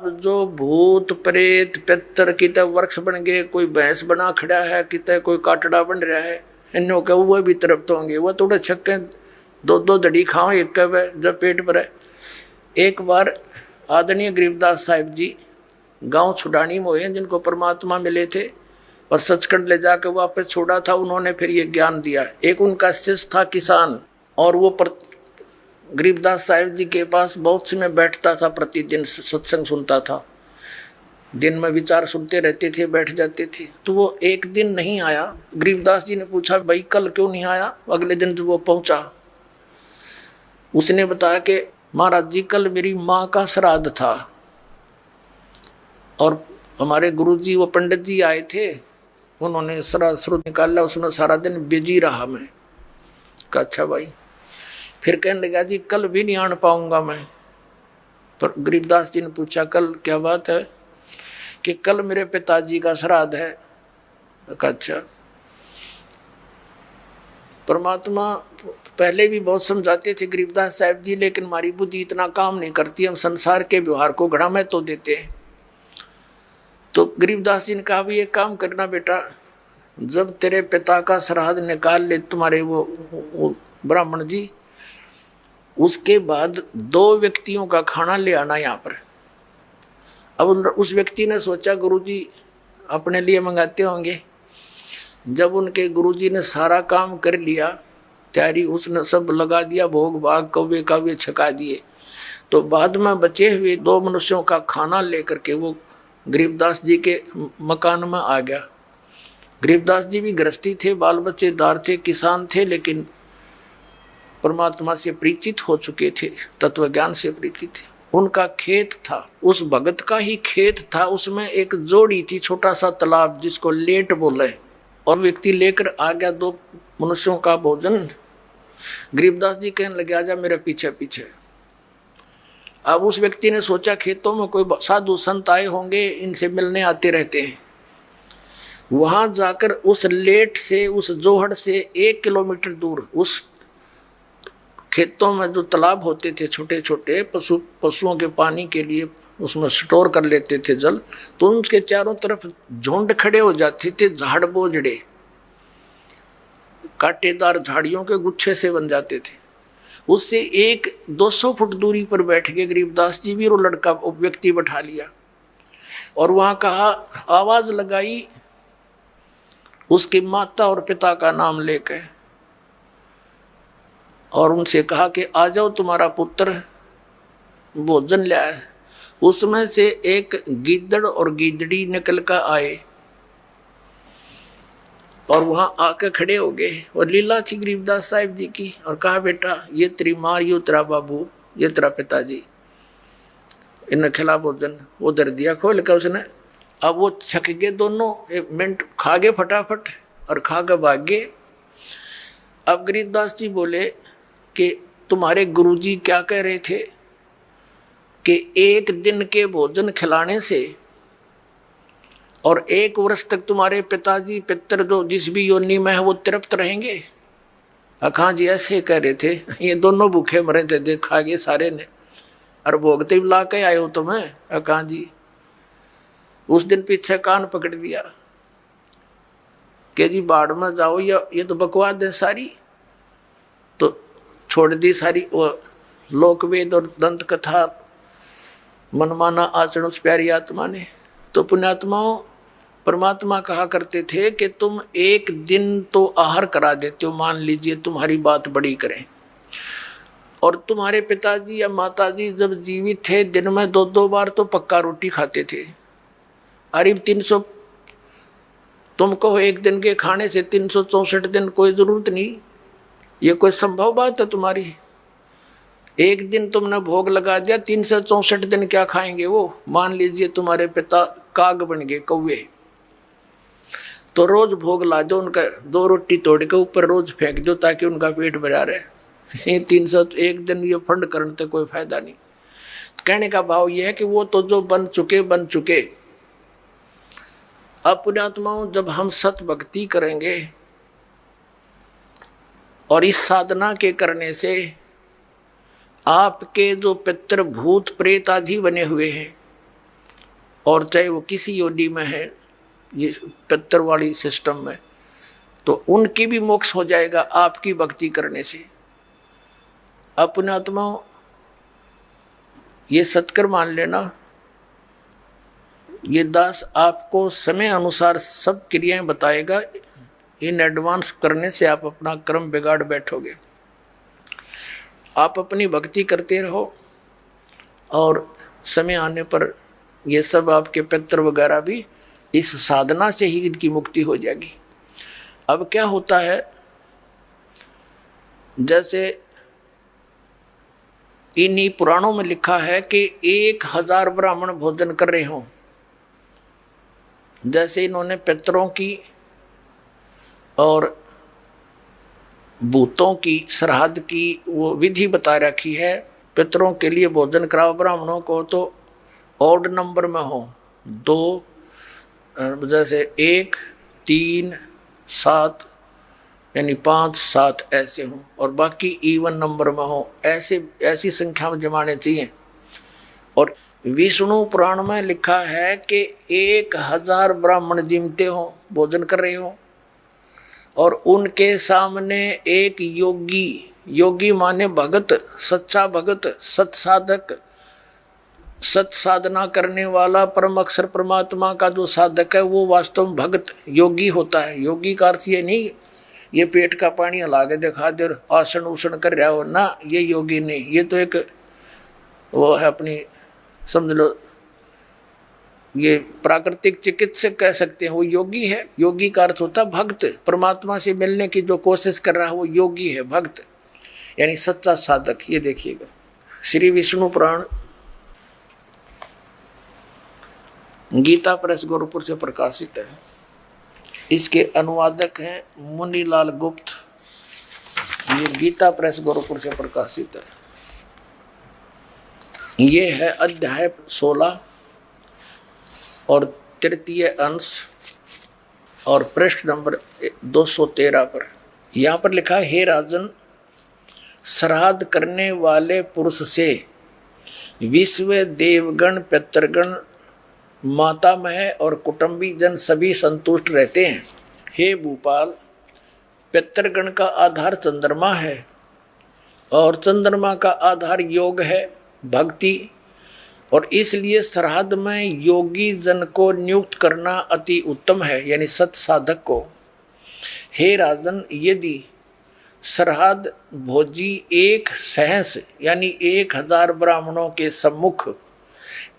जो भूत प्रेत पितर किते वृक्ष बन गए, कोई भैंस बना खड़ा है, किते कोई काटड़ा बन रहा है, इन्हों के वो भी तरफ तो होंगे। वो थोड़े छक्के दो दो दड़ी खाओ एक कब जब पेट भरे। एक बार आदरणीय गरीबदास साहिब जी गांव छुड़ानी में हुए, जिनको परमात्मा मिले थे और सचखंड ले जाकर वापस छोड़ा था, उन्होंने फिर ये ज्ञान दिया। एक उनका शिष्य था किसान, और वो गरीबदास साहिब जी के पास बहुत समय बैठता था, प्रतिदिन सत्संग सुनता था, दिन में विचार सुनते रहते थे, बैठ जाते थे। तो वो एक दिन नहीं आया। गरीबदास जी ने पूछा, भाई कल क्यों नहीं आया? अगले दिन जब वो पहुंचा, उसने बताया कि महाराज जी कल मेरी माँ का श्राद्ध था और हमारे गुरु जी वो पंडित जी आए थे, उन्होंने श्राद्ध श्रुत निकाला, उसमें सारा दिन बिजी रहा मैं। कहा अच्छा भाई। फिर कहने लगा जी कल भी नहीं आन पाऊंगा मैं। पर गरीबदास जी ने पूछा कल क्या बात है? कि कल मेरे पिताजी का श्राद्ध है। कहा अच्छा। परमात्मा पहले भी बहुत समझाते थे गरीबदास साहिब जी, लेकिन हमारी बुद्धि इतना काम नहीं करती, हम संसार के व्यवहार को घड़ा में तो देते हैं। तो गरीबदास जी ने कहा भी एक काम करना बेटा, जब तेरे पिता का श्राद्ध निकाल ले तुम्हारे वो ब्राह्मण जी, उसके बाद 2 व्यक्तियों का खाना ले आना यहाँ पर। अब उस व्यक्ति ने सोचा गुरुजी अपने लिए मंगाते होंगे। जब उनके गुरुजी ने सारा काम कर लिया, तैयारी उसने सब लगा दिया, भोग भाग कौवे काव्य छका दिए, तो बाद में बचे हुए 2 मनुष्यों का खाना लेकर के वो गरीबदास जी के मकान में आ गया। गरीबदास जी भी गृहस्थी थे, बाल बच्चेदार थे, किसान थे, लेकिन परमात्मा से परिचित हो चुके थे, तत्व ज्ञान से परिचित थे। उनका खेत था, उस भगत का ही खेत था, उसमें एक जोड़ी थी, छोटा सा तालाब जिसको लेट बोले, और व्यक्ति लेकर आ गया 2 मनुष्यों का भोजन। गरीबदास जी कहने लगे आजा मेरे पीछे पीछे। अब उस व्यक्ति ने सोचा खेतों में कोई साधु संत आए होंगे, इनसे मिलने आते रहते हैं। वहां जाकर उस लेट से, उस जोहड़ से 1 किलोमीटर दूर उस खेतों में जो तालाब होते थे छोटे छोटे, पशुओं के पानी के लिए उसमें स्टोर कर लेते थे जल, तो उसके चारों तरफ झुंड खड़े हो जाते थे, झाड़ बोझड़े कांटेदार झाड़ियों के गुच्छे से बन जाते थे। उससे 100-200 फुट दूरी पर बैठ गए गरीबदास जी भी, वो लड़का व्यक्ति बैठा लिया और वहां कहा, आवाज लगाई उसकी माता और पिता का नाम लेकर, और उनसे कहा कि आ जाओ तुम्हारा पुत्र भोजन ले आए। उसमें से एक गिद्दड़ और गिद्दड़ी निकल कर आए और वहां आकर खड़े हो गए, और लीला थी गरीबदास साहिब जी की, और कहा बेटा ये तेरी माँ, ये तेरा बाबू, ये तेरा पिताजी, इन्हें खिला भोजन। वो दर दिया खोल कर उसने। अब वो छक गए दोनों, 1 मिनट खा गए फटाफट और खा कर भाग गए। अब गरीबदास जी बोले कि तुम्हारे गुरुजी क्या कह रहे थे कि 1 दिन के भोजन खिलाने से और 1 वर्ष तक तुम्हारे पिताजी पितर जो जिस भी योनि में है वो तृप्त रहेंगे। अखा जी ऐसे कह रहे थे, ये दोनों भूखे मरे थे, देखा गए सारे ने, और भोगते भी ला के आए हो तुम्हें। अखा जी उस दिन पीछे कान पकड़ दिया कि जी बाढ़ में जाओ, या ये तो बकवाद है सारी। तो छोड़ दी सारी वो लोकवेद और दंत कथा, मनमाना आचरण उस प्यारी आत्मा ने। तो पुण्यात्माओं, परमात्मा कहा करते थे कि तुम 1 दिन तो आहार करा देते हो, मान लीजिए तुम्हारी बात बड़ी करें, और तुम्हारे पिताजी या माताजी जब जीवित थे दिन में 2-2 बार तो पक्का रोटी खाते थे। अरे 300 तुम कहो 1 दिन के खाने से 364 दिन, कोई जरूरत नहीं, ये कोई संभव बात है तुम्हारी? 1 दिन तुमने भोग लगा दिया, 364 दिन क्या खाएंगे वो? मान लीजिए तुम्हारे पिता काग बन गए, कौवे, तो रोज भोग ला दो उनका, 2 रोटी तोड़ के ऊपर रोज फेंक दो ताकि उनका पेट भरा रहे। ये 301 दिन ये फंड करने से कोई फायदा नहीं। कहने का भाव यह है कि वो तो जो बन चुके। अब पुण्यात्माओं, जब हम सत भक्ति करेंगे और इस साधना के करने से आपके जो पितृ भूत प्रेत आदि बने हुए हैं, और चाहे वो किसी योनि में है, ये पितर वाली सिस्टम में, तो उनकी भी मोक्ष हो जाएगा आपकी भक्ति करने से। अपने आत्मा ये सत्कर मान लेना, ये दास आपको समय अनुसार सब क्रियाएं बताएगा। इन एडवांस करने से आप अपना कर्म बिगाड़ बैठोगे। आप अपनी भक्ति करते रहो और समय आने पर ये सब आपके पितर वगैरह भी इस साधना से ही इनकी मुक्ति हो जाएगी। अब क्या होता है, जैसे इन्हीं पुराणों में लिखा है कि 1000 ब्राह्मण भोजन कर रहे हों, जैसे इन्होंने पितरों की और भूतों की श्राद्ध की वो विधि बता रखी है। पितरों के लिए भोजन कराओ ब्राह्मणों को तो ऑड नंबर में हो, 2 जैसे 1 3 7 यानी 5 7 ऐसे हों, और बाकी इवन नंबर में हो, ऐसी संख्या में जमाने चाहिए। और विष्णु पुराण में लिखा है कि 1000 ब्राह्मण जिमते हो, भोजन कर रहे हो, और उनके सामने एक योगी माने भगत, सच्चा भगत, सत्साधक, सत साधना करने वाला परम अक्षर परमात्मा का जो साधक है वो वास्तव में भगत योगी होता है। योगी का अर्थ ये नहीं ये पेट का पानी हला के दिखा दे आसन उसन कर रहा हो ना, ये योगी नहीं, ये तो एक वो है अपनी, समझ लो ये प्राकृतिक चिकित्सक कह सकते हैं, वो योगी है। योगी का अर्थ होता है भक्त, परमात्मा से मिलने की जो कोशिश कर रहा है वो योगी है, भक्त यानी सच्चा साधक। ये देखिएगा श्री विष्णु पुराण गीता प्रेस गोरखपुर से प्रकाशित है। इसके अनुवादक हैं मुनीलाल गुप्त। ये गीता प्रेस गोरखपुर से प्रकाशित है। ये है अध्याय 16 और तृतीय अंश और पृष्ठ नंबर 213 पर। यहाँ पर लिखा है, हे राजन, श्राद्ध करने वाले पुरुष से विश्व देवगण, पितृगण, मातामह और कुटुंबी जन सभी संतुष्ट रहते हैं। हे भूपाल, पितृगण का आधार चंद्रमा है और चंद्रमा का आधार योग है, भक्ति, और इसलिए श्राद्ध में योगी जन को नियुक्त करना अति उत्तम है, यानी सत साधक को। हे राजन, यदि श्राद्ध भोजी एक सहस यानी 1000 ब्राह्मणों के सम्मुख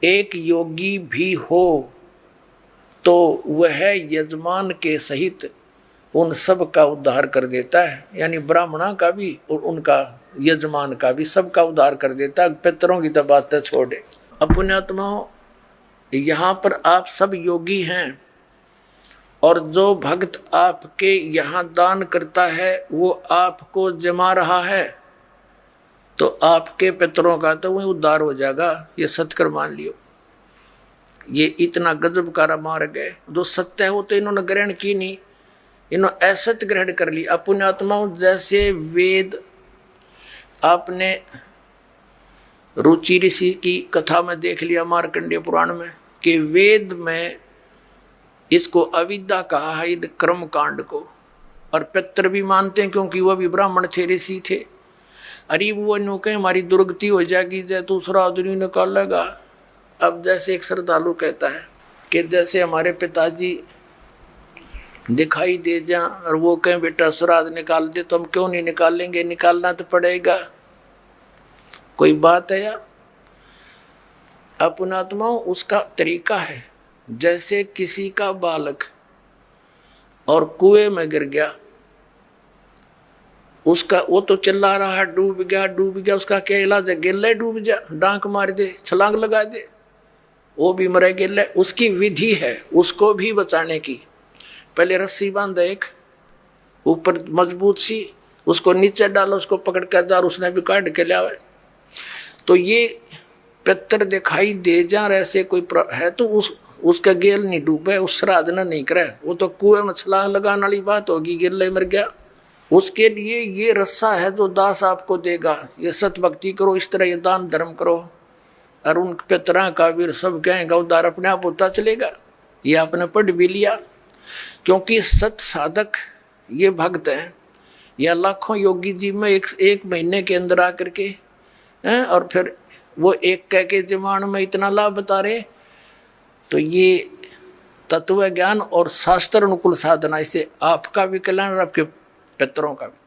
एक योगी भी हो तो वह यजमान के सहित उन सब का उद्धार कर देता है, यानी ब्राह्मणा का भी और उनका यजमान का भी, सबका उद्धार कर देता है। पितरों की तो बात छोड़े। अपने आत्माओं, यहाँ पर आप सब योगी हैं और जो भक्त आपके यहाँ दान करता है वो आपको जमा रहा है, तो आपके पितरों का तो वही उद्धार हो जाएगा। ये सत्कर मान लियो। ये इतना गजब का मार्ग है। जो सत्य है वो तो इन्होंने ग्रहण की नहीं, इन्होंने असत्य ग्रहण कर ली। अपने आत्माओं, जैसे वेद आपने रुचि ऋषि की कथा में देख लिया मार्कंडेय पुराण में कि वेद में इसको अविद्या कहा है, कर्म कांड को, और पितर भी मानते हैं क्योंकि वह भी ब्राह्मण थे, ऋषि थे। अरे वो नो कहे हमारी दुर्गति हो जाएगी, जय दूसरा आदमी निकालेगा। अब जैसे एक श्रद्धालु कहता है कि जैसे हमारे पिताजी दिखाई दे जा और वो कहें बेटा श्राद्ध निकाल दे, तो हम क्यों नहीं निकालेंगे, निकालना तो पड़ेगा। कोई बात है या? अपना आत्माओं, उसका तरीका है। जैसे किसी का बालक और कुएं में गिर गया, उसका वो तो चिल्ला रहा है डूब गया डूब गया, उसका क्या इलाज है? गिल्ले डूब जा, डांक मार दे, छलांग लगा दे, वो भी मरे गिल्ले। उसकी विधि है उसको भी बचाने की। पहले रस्सी बांध एक ऊपर मजबूत सी, उसको नीचे डालो, उसको पकड़ कर जा, उसने भी काट के लिया। तो ये पितर दिखाई दे जा ऐसे कोई है तो उसका गेल नहीं डूबे, उस श्राद्ध न नहीं करे, वो तो कुएं में छलांग लगाने वाली बात होगी, गिल्ले मर गया। उसके लिए ये रस्सा है जो दास आपको देगा। ये सत भक्ति करो, इस तरह ये दान धर्म करो, और उन पितरा का भी सब कहेंगे उद्धार अपने आप होता चलेगा। ये आपने पढ़ भी लिया, क्योंकि सत साधक ये भक्त हैं, या लाखों योगी जी में एक महीने के अंदर आकर के हैं, और फिर वो एक कह के जमान में इतना लाभ बता रहे। तो ये तत्व ज्ञान और शास्त्र अनुकूल साधना, इससे आपका भी कल्याण और आपके पितरों का भी।